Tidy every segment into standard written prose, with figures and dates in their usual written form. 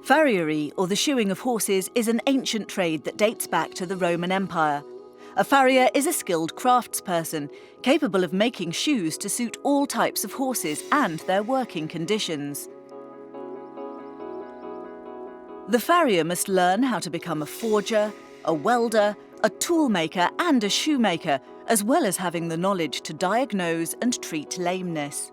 Farriery, or the shoeing of horses, is an ancient trade that dates back to the Roman Empire. A farrier is a skilled craftsperson, capable of making shoes to suit all types of horses and their working conditions. The farrier must learn how to become a forger, a welder, a toolmaker and a shoemaker, as well as having the knowledge to diagnose and treat lameness.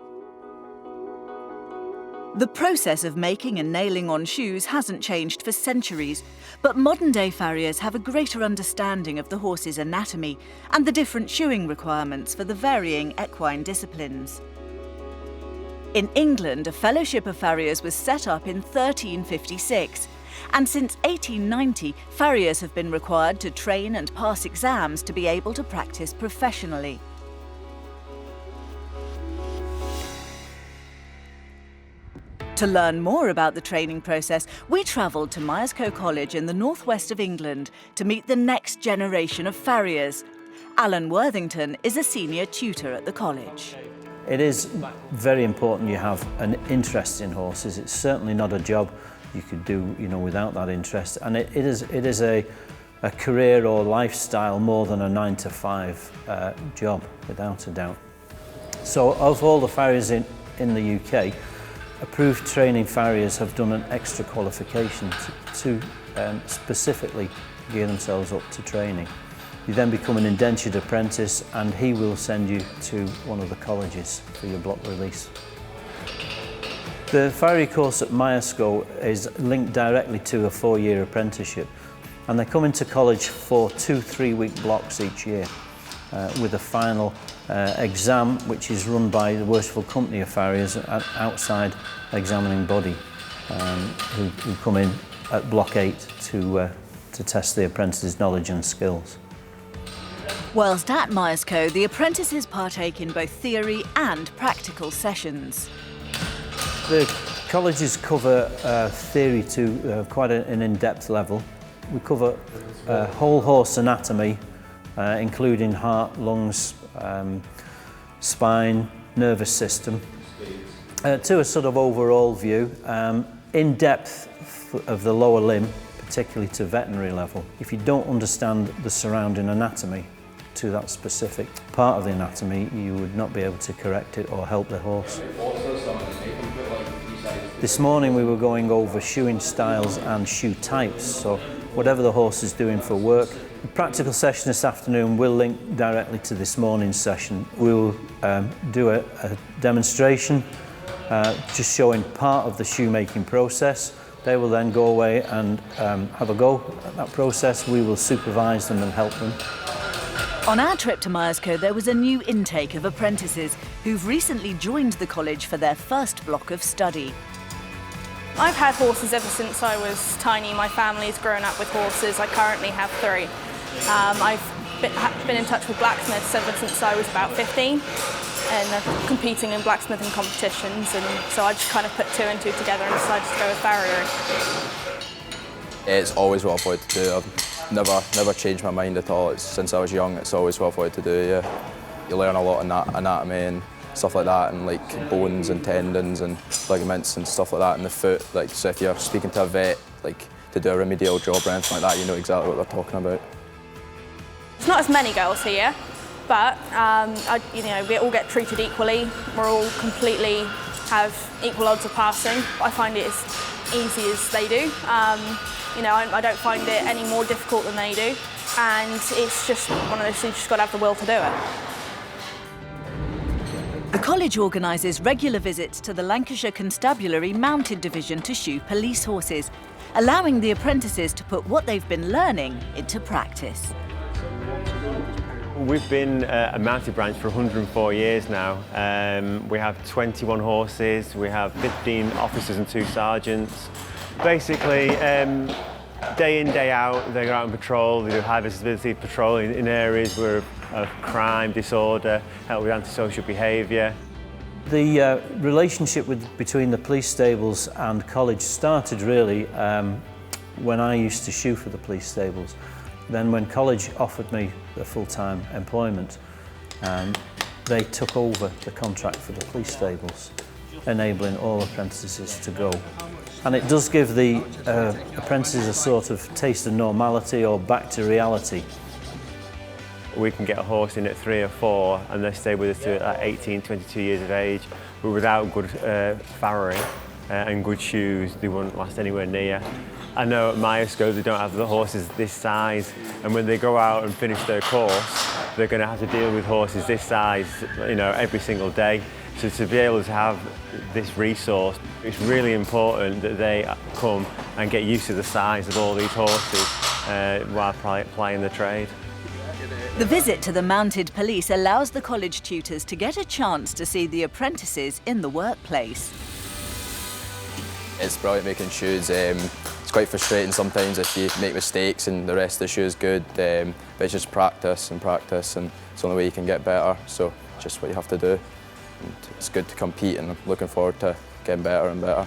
The process of making and nailing on shoes hasn't changed for centuries, but modern-day farriers have a greater understanding of the horse's anatomy and the different shoeing requirements for the varying equine disciplines. In England, a fellowship of farriers was set up in 1356, and since 1890, farriers have been required to train and pass exams to be able to practice professionally. To learn more about the training process, we travelled to Myerscough College in the northwest of England to meet the next generation of farriers. Alan Worthington is a senior tutor at the college. It is very important you have an interest in horses. It's certainly not a job you could do, without that interest. And it is a career or lifestyle more than a 9-to-5 job, without a doubt. So of all the farriers in the UK, approved training farriers have done an extra qualification to specifically gear themselves up to training. You then become an indentured apprentice and he will send you to one of the colleges for your block release. The Farrier course at Myerscough is linked directly to a 4-year apprenticeship, and they come into college for 2 3-week blocks each year with a final exam which is run by the Worshipful Company of Farriers, an outside examining body who come in at block 8 to test the apprentice's knowledge and skills. Whilst at Myerscough, the apprentices partake in both theory and practical sessions. The colleges cover theory to quite an in-depth level. We cover whole horse anatomy, including heart, lungs, spine, nervous system, to a sort of overall view, in depth of the lower limb, particularly to veterinary level. If you don't understand the surrounding anatomy to that specific part of the anatomy, you would not be able to correct it or help the horse. This morning we were going over shoeing styles and shoe types, so whatever the horse is doing for work. The practical session this afternoon will link directly to this morning's session. We'll do a demonstration just showing part of the shoemaking process. They will then go away and have a go at that process. We will supervise them and help them. On our trip to Myerscough, there was a new intake of apprentices who've recently joined the college for their first block of study. I've had horses ever since I was tiny. My family's grown up with horses. I currently have 3. I've been in touch with blacksmiths ever since I was about 15 and competing in blacksmithing competitions, and so I just kind of put 2 and 2 together and decided to go with Farrier. It's always what I've wanted to do. I've never changed my mind at all. Since I was young, it's always what I've wanted to do, yeah. You learn a lot in that anatomy and stuff like that, and like bones and tendons and ligaments and stuff like that in the foot. Like, so if you're speaking to a vet, like to do a remedial job or anything like that, you know exactly what they're talking about. There's not as many girls here, but we all get treated equally. We're all completely have equal odds of passing. I find it as easy as they do. I don't find it any more difficult than they do, and it's just one of those things, you just got to have the will to do it. The college organises regular visits to the Lancashire Constabulary Mounted Division to shoe police horses, allowing the apprentices to put what they've been learning into practice. We've been a mounted branch for 104 years now. We have 21 horses, we have 15 officers and 2 sergeants. Basically, day in, day out, they go out on patrol, they do high visibility patrol in areas where of crime, disorder, help with antisocial behaviour. The relationship between the police stables and college started really when I used to shoe for the police stables. Then when college offered me the full-time employment, they took over the contract for the police stables, enabling all apprentices to go And it does give the apprentices a sort of taste of normality or back to reality. We can get a horse in at 3 or 4 and they stay with us to 18, 22 years of age, but without good farrier and good shoes, they won't last anywhere near. I know at Myerscough they don't have the horses this size, and when they go out and finish their course, they're going to have to deal with horses this size, you know, every single day. So to be able to have this resource, it's really important that they come and get used to the size of all these horses while plying the trade. The visit to the mounted police allows the college tutors to get a chance to see the apprentices in the workplace. It's brilliant making shoes. It's quite frustrating sometimes if you make mistakes and the rest of the shoe is good, but it's just practice, and it's the only way you can get better, so just what you have to do. And it's good to compete, and I'm looking forward to getting better and better.